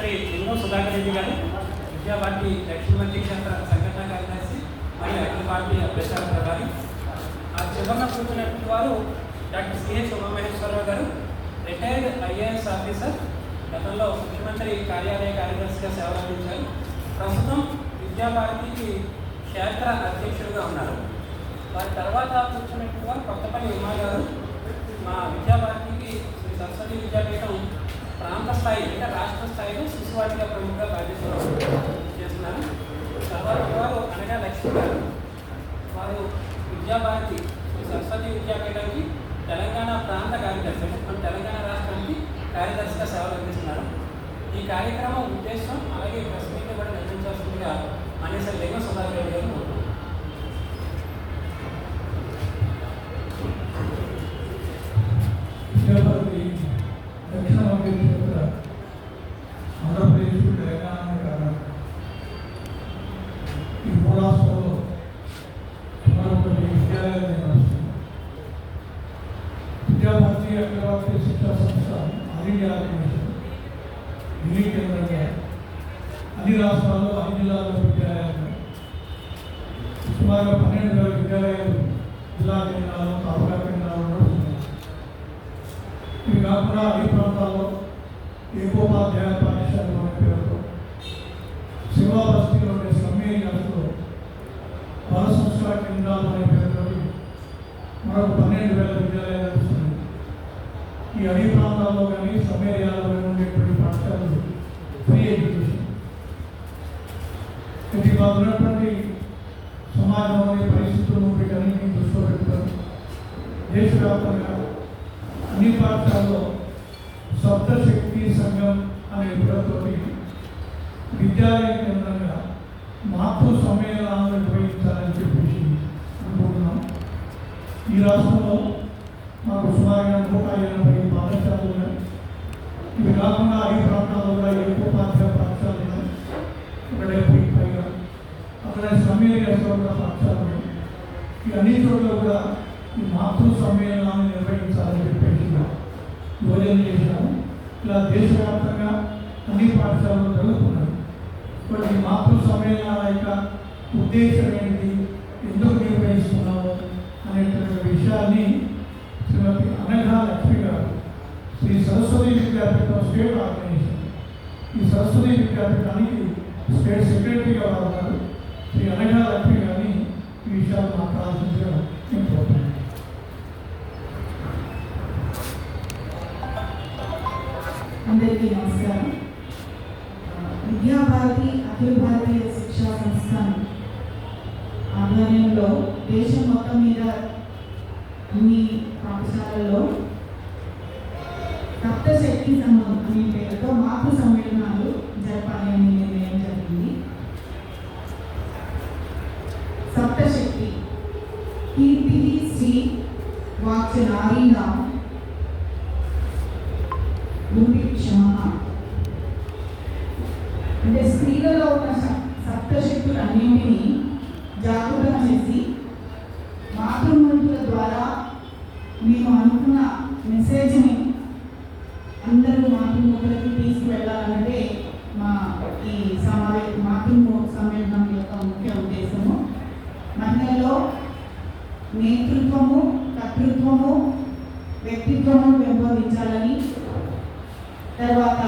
శ్రీ ఎన్నో సుధాకర్ రెడ్డి గారు, విద్యా పార్టీ దక్షిణ మధ్య క్షేత్ర సంఘటన కార్యదర్శి మరియు అఖిల పార్టీ ప్రచార ప్రధాని. ఆ చివరన కూర్చున్నటువంటి వారు డాక్టర్ సిహెచ్ ఉమామహేశ్వరరావు గారు, రిటైర్డ్ ఐఏఎస్ ఆఫీసర్, గతంలో ముఖ్యమంత్రి కార్యాలయ కార్యదర్శిగా సేవలు అందించారు. ప్రస్తుతం విద్యా భారతికి క్షేత్ర అధ్యక్షుడిగా ఉన్నారు. వారి తర్వాత కూర్చున్నటువంటి వారు కొత్తపల్లి ఉమా గారు, మా విద్యా భారతికి శ్రీ సరస్వతి విద్యాపీఠం ప్రాంత స్థాయి అంటే రాష్ట్ర స్థాయిలో శిశువాటిగా ప్రముఖంగా బాధ్యతలు చేస్తున్నారు. తర్వాత వారు అనగా లక్ష్మి గారు, వారు విద్యాభారతి శ్రీ సరస్వతి విద్యాపీఠానికి తెలంగాణ ప్రాంత కార్యదర్శి, మన తెలంగాణ రాష్ట్రానికి కార్యదర్శిగా సేవలు అందిస్తున్నారు. ఈ కార్యక్రమం ఉద్దేశం అలాగే ప్రెస్ మీట్ కూడా నిర్వహించాల్సిందిగా అనేసరి లేఖ సుధాకర్ రెడ్డి గారు. దక్షిణ మధ్య క్షేత్ర ఆంధ్రప్రదేశ్, తెలంగాణ, కర్ణాటక ఈ మూడు రాష్ట్రాల్లో సుమారు కొన్ని విద్యాలయాలు నిర్వహిస్తుంది. విద్యాభారతి అఖిల భారతీయ శిక్షా సంస్థ ఆల్ ఇండియా ఆర్గనైజేషన్ ఢిల్లీ కేంద్రంగా అన్ని రాష్ట్రాల్లో అన్ని జిల్లాల్లో విద్యాలయాలు సుమారు 12,000 విద్యాలయాలు జిల్లా కేంద్రాలు, తాలూకా కేంద్రాలు నడుస్తున్నాయి. ఇవి కాకుండా ఈ ప్రాంతాల్లో ఏకోపాధ్యాయ పాఠశాలలో పేరుతో శివా బస్తీలో ఉండే సమ్మేళనాలతో బాల సంస్కార కేంద్రాలు అనే పేరుతో మరొక 12,000 విద్యాలయాలు నడుస్తున్నాయి. ఈ అడవి ప్రాంతాల్లో కానీ సమ్మేళనాల్లో ఉండేటువంటి పాఠశాలలు ఫ్రీ ఎడ్యుకేషన్. ఇది మాకు ఉన్నటువంటి సమాజంలోని పరిస్థితులను వీటన్నింటినీ దృష్టిలో పెట్టుకొని దేశవ్యాప్తంగా అన్ని పాఠశాలలో సప్తశక్తి సంఘం అనే పేరుతో విద్యాలయ కేంద్రంగా మాతృ సమ్మేళనాలను నిర్వహించాలని చెప్పేసి అనుకుంటున్నాం. ఈ రాష్ట్రంలో మాకు సుమారుగా 180 పాఠశాలలు ఉన్నాయి. ఇవి కాకుండా ఈ ప్రాంతాల్లో కూడా ఏకోపాధ్యాయ పాఠశాలలు ఉన్నాయి. ఒక 70 పైగా అక్కడ సమ్మేళన పాఠశాలలు ఉన్నాయి. ఈ అన్ని చోట్ల కూడా ఈ మాతృ సమ్మేళనాన్ని నిర్వహించాలని చెప్పేసి యోజన చేశాము. ఇలా దేశవ్యాప్తంగా అన్ని పాఠశాలలు జరుగుతున్నాయి. కొన్ని మాతృ సమ్మేళనాల యొక్క ఉద్దేశం ఏంటి, ఎందుకు నిర్వహిస్తున్నాము అనేటువంటి విషయాన్ని శ్రీమతి అనఘా లక్ష్మి గారు, శ్రీ సరస్వతి విద్యాపీఠం స్టేట్ ఆర్గనైజేషన్, ఈ సరస్వతి విద్యాపీఠానికి స్టేట్ సెక్రటరీగా ఉన్నారు శ్రీ అనఘా లక్ష్మి గారిని ఈ విషయాలు మాట్లాడాల్సిందిగా నేను కోరుతున్నాను. అందరికీ నమస్కారం. విద్యాభారతి అఖిల భారతీయ శిక్షా సంస్థ ఆధ్వర్యంలో దేశం మొత్తం మీద అన్ని పాఠశాలల్లో సప్తశక్తి సంఘం అనే పేరుతో మాతృ సమ్మేళనాలు జరపాలి అని నిర్ణయం జరిగింది. సప్తశక్తి కీర్తి, శ్రీ, వాక్య, నారీణం, క్షమ అంటే స్త్రీలలో ఉన్న సప్తశక్తులు అన్నింటినీ జాగృతం చేసి మాతృమూర్తుల ద్వారా మేము అనుకున్న మెసేజ్ని అందరూ మాతృమూర్తులకి తీసుకువెళ్ళాలంటే మా ఈ సమ్మేళనం యొక్క ముఖ్య ఉద్దేశము మహిళల్లో నేతృత్వము, కర్తృత్వము, వ్యక్తిత్వము పెంపొందించాలని, తర్వాత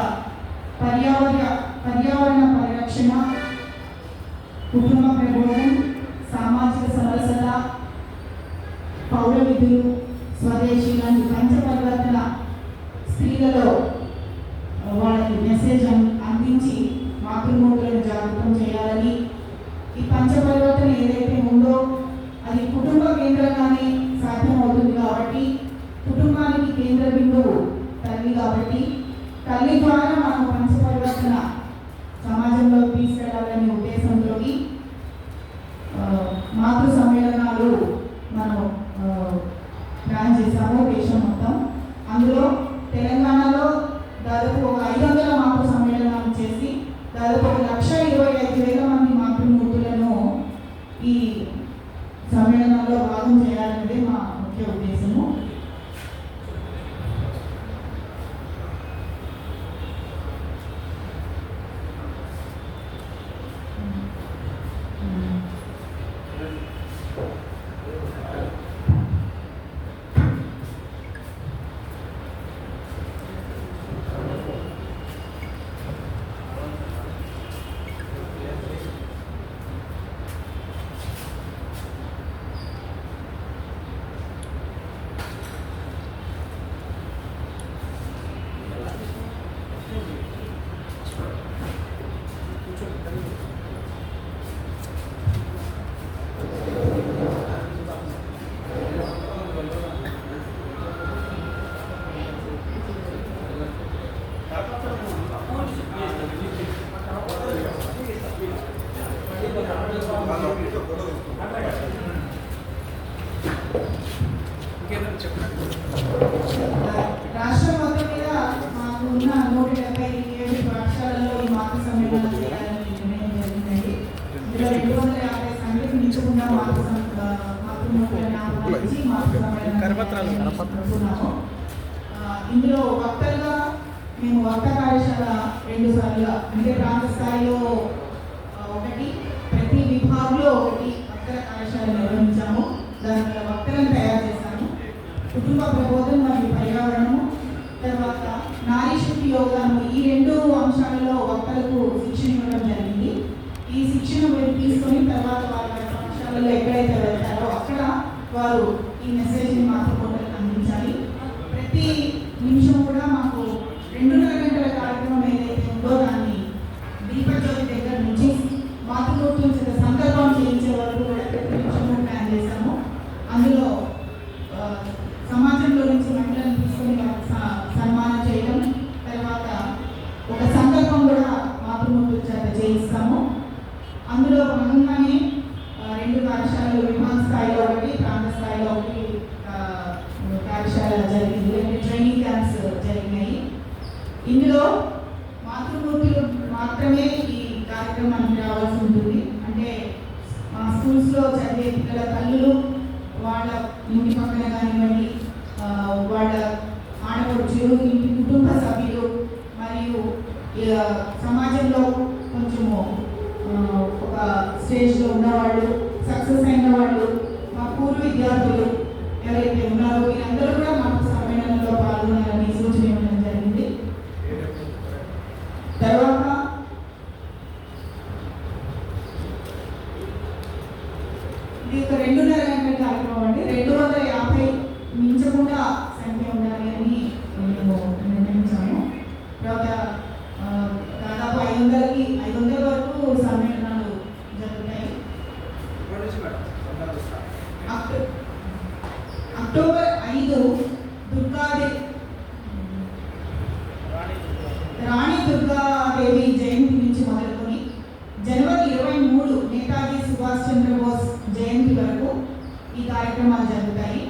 పర్యావరణ పరిరక్షణ, కుటుంబ ప్రబోధం, సామాజిక సమరసత, పౌర విధులు, స్వదేశీ లాంటి పంచపరివర్తన స్త్రీలలో వాళ్ళకి మెసేజ్ అందించి మాతృమూర్తులను జాగృతం చేయాలని, ఈ పంచపరివర్తన ఏదైతే ఉందో అది కుటుంబ కేంద్రంగానే సాధ్యమవుతుంది కాబట్టి కుటుంబానికి కేంద్ర బిందువు తల్లి కాబట్టి తల్లి ద్వారా మనం పంచపరివర్తన సమాజంలో తీసుకెళ్లాలనే ఉద్దేశంతో మాతృ సమ్మేళనాలు మనం ప్లాన్ చేశాము దేశం మొత్తం. అందులో తెలంగాణలో దాదాపు ఒక 500 మాతృ సమ్మేళనాలు చేసి దాదాపు 1,25,000 మంది మాతృమూర్తులను ఈ సమ్మేళనంలో భాగం చేయాలనేది మా ముఖ్య ఉద్దేశము. అనుకున్నాము. ఇందులో వక్తలుగా మేము వక్త కార్యశాల 2 సార్లుగా అంటే ప్రాంత స్థాయిలో ఒకటి, ప్రతి విభాగంలో ఒకటి వక్తల కార్యశాల నిర్వహించాము. దానిలో వక్తలను తయారు చేశాము. కుటుంబ ప్రబోధం మరియు పర్యావరణము, తర్వాత నారీ శక్తి యోగాను, ఈ 2 అంశాలలో వక్తలకు శిక్షణ ఇవ్వడం జరిగింది. ఈ శిక్షణ తీసుకొని తర్వాత వారి పాఠశాలలో ఎక్కడైతే వెళ్తారో అక్కడ వారు ఈ మెసేజ్ని మాతో అందించాలి. ప్రతి నిమిషం కూడా మాకు 2.5 గంటల కార్యక్రమం ఏదైతే ఉందో దాన్ని దీపజ్యోతి దగ్గర నుంచి మాతృమూర్తుల సందర్భం చేయించే వరకు కూడా ప్రతి నిమిషము ప్లాన్ చేశాము. అందులో సమాజంలో నుంచి మహిళలను తీసుకొని సన్మానం చేయడం, తర్వాత ఒక సంకల్పం కూడా మాతృమూర్తుల చేత చేయిస్తాము. అందులో భాగంగానే 2 కార్యశాలలు విభాగ స్థాయిలో ఒకటి, ప్రాంత స్థాయిలో ఒకటి కార్యశాల జరిగింది. 2 ట్రైనింగ్ క్యాంప్స్ జరిగినాయి. ఇందులో మాతృమూర్తులు మాత్రమే ఈ కార్యక్రమానికి రావాల్సి ఉంటుంది. అంటే మా స్కూల్స్లో చదివే పిల్లల తల్లులు, వాళ్ళ ఇంటి పక్కన కానివ్వండి, వాళ్ళ ఆడపడుచులు, ఇంటి కుటుంబ సభ్యులు, మరియు సమాజంలో కొంచెము ఒక స్టేజ్లో ఉన్నవాళ్ళు, సక్సెస్ అయిన వాళ్ళు, మా పూర్వ విద్యార్థులు ఎవరైతే ఉన్నారో వీరందరూ కూడా మాకు సమ్మేళనంలో పాల్గొనాలని సూచన ఇవ్వడం జరిగింది. తర్వాత ఇది ఒక 2.5 గంటల కార్యక్రమం అండి. 250 మించకుండా సంఖ్య ఉండాలి అని మేము నిర్ణయించాము. తర్వాత దాదాపు 500 వరకు సమ్మేళనాలు జరుగుతాయి. అక్టోబర్ 5 రాణి దుర్గాదేవి జయంతి నుంచి మొదలుకొని జనవరి 23 నేతాజీ సుభాష్ చంద్రబోస్ జయంతి వరకు ఈ కార్యక్రమాలు జరుగుతాయి.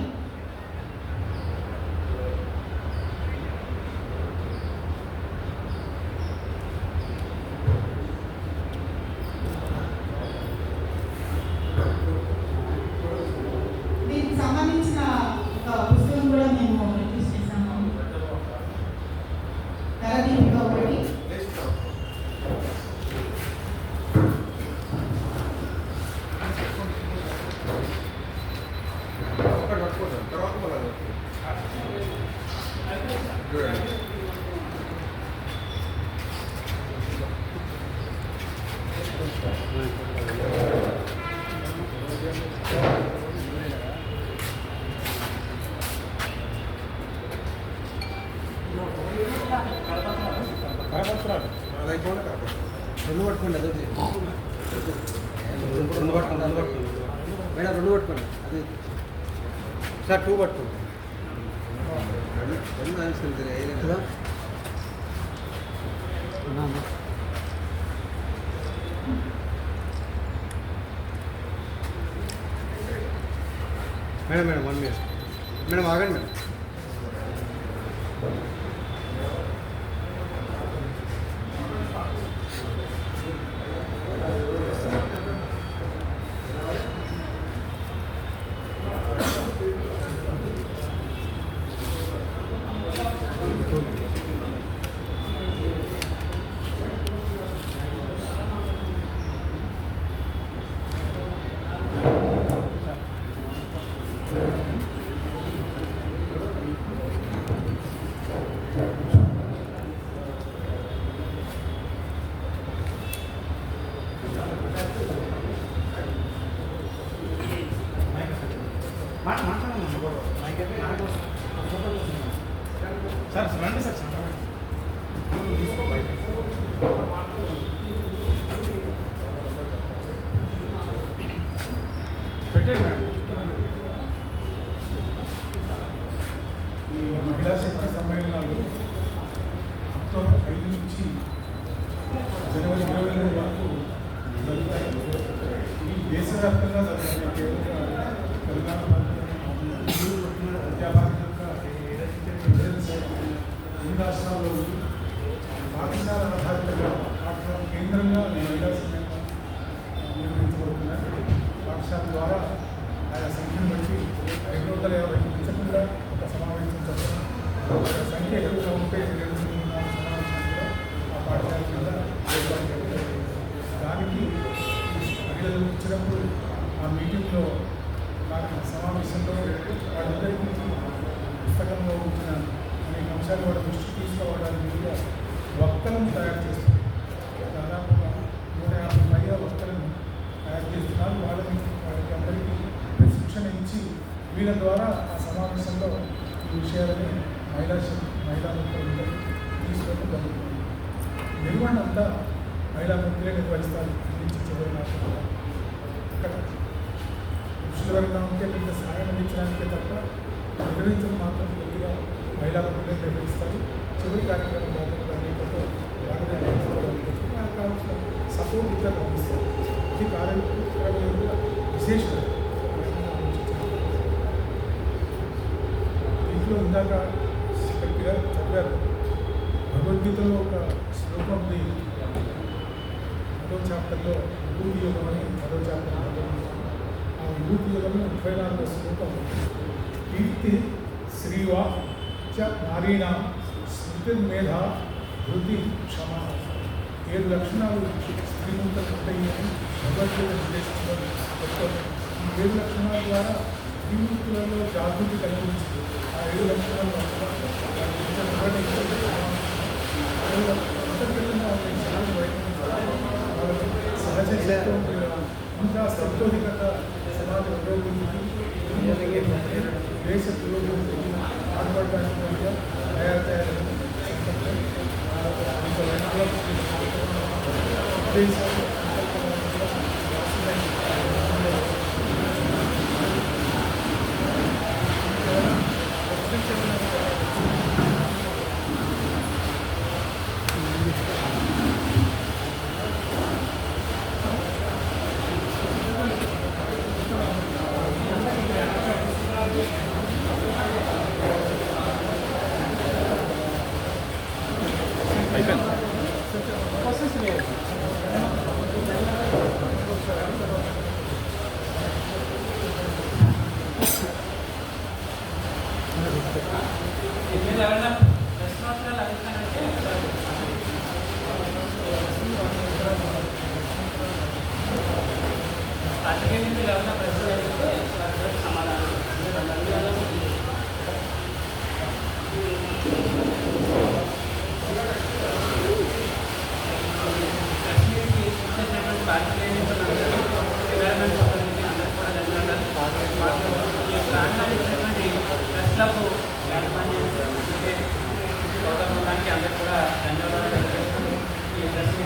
దీనికి సంబంధించిన ఒక పుస్తకం కూడా మేము రిలీజ్ చేశాము. తరదీపిక ఒకటి, రెండు పట్టుకోండి అదే రెండు పట్టుకోండి మేడం, 2 పట్టుకోండి అదే సార్, 2 పట్టుకోండి. 2 ఆన్సర్ కదా మేడం 1 మినిట్ మేడం, ఆగండి మేడం. సార్ రండి సార్. పెట్టండి. ఈ మహిళా శక్తి సమ్మేళనాలు అక్టోబర్ 5 నుంచి జనవరి 22 వరకు జరుగుతాయి. ఈ దేశవ్యాప్తంగా జరుగుతాయి. కేవలం తెలంగాణ విద్యాభారతి యొక్క ఈ రాష్ట్రాల్లో పాఠశాల ఆధారితంగా పాఠశాల కేంద్రంగా మహిళా సమ్మేళనం నిర్వహించబడుతున్నాయి. పాఠశాల ద్వారా ఆయా సంఖ్యను బట్టి 550 మించకుండా పెద్దలు ఇచ్చినప్పుడు ఆ మీటింగ్లో నాకు సమావేశంలో వాళ్ళందరికీ పుస్తకంలో ఉంచిన అనేక అంశాలు వాళ్ళ దృష్టి తీసుకోవడానికి వీలుగా వక్తలను తయారు చేస్తున్నారు. దాదాపుగా 150 పైగా వక్తలను తయారు చేస్తున్నారు. వాళ్ళకి అందరికీ శిక్షణ ఇచ్చి వీళ్ళ ద్వారా ఆ సమావేశంలో ఈ విషయాలని మహిళా వక్తలు తీసుకోవడం జరుగుతుంది. నిర్వహణ అంతా మహిళా మంత్రులే నిర్వహిస్తారు. నుంచి చివరి నాటి అక్కడ పురుషుల వరకు ఉంటే పెద్ద సహాయం అందించడానికే తప్ప నిర్వహించడం మాత్రం కొద్దిగా మహిళా మంత్రులే నిర్వహిస్తారు. చివరి కార్యక్రమం బాధ్యతతో కావాల్సిన సపోర్ట్ ఇంకా లభిస్తారు. ఇది కార్యక్రమం విశేషం. దీంట్లో ఇందాక గట్టిగా చెప్పారు. భగవద్గీతలో ఒక శ్లోకం ఉంది. 10వ చాప్టర్లో విభూతి యోగం అని 10వ చాప్టర్. ఆ విభూతి యోగంలో 34వ శ్లోకం కీర్తి శ్రీవా చ నారీణ స్మృతిర్మేధ వృద్ధి క్షమ. 7 లక్షణాలు స్త్రీమూర్తులు ఉంటాయి అని భగవద్గీత నిర్దేశంలో చెప్తారు. ఈ 7 లక్షణాల ద్వారా స్త్రీమూర్తులలో జాగృతి కలిగించి ఆ 7 లక్షణాలు సహజ ఇంకా సంతోషికత సమాజ పురోగతికి దేశ పురోగతికి ఆడపడడానికి తయారు దేశాలు ఎవరైనా ప్రశ్నోత్తరాలు అడుగుతానంటే అందుకే మీరు ఎవరైనా ప్రశ్నలు అడిగితే సమాధానం కశ్మీర్కి ఇచ్చినటువంటి గవర్నమెంట్ అందరూ కూడా ధన్యవాదాలు. ఈ ప్రాంతానికి ఇచ్చినటువంటి ప్రశ్నలకు యాజమాన్యానికి అందరూ కూడా ధన్యవాదాలు. ఈ ప్రశ్న